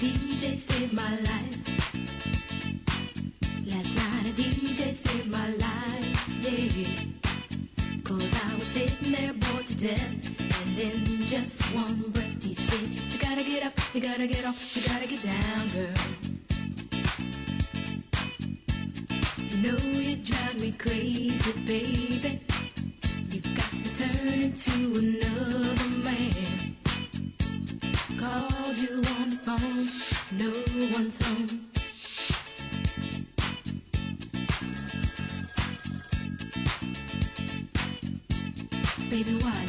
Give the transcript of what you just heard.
DJ saved my life. Last night a DJ saved my life, yeah. 'Cause I was sitting there bored to death, and in just one breath he said, you gotta get up, you gotta get off, you gotta get down, girl. You know you drive me crazy, baby. You've got me turning to another man. Called you on the phone, no one's home. Baby, why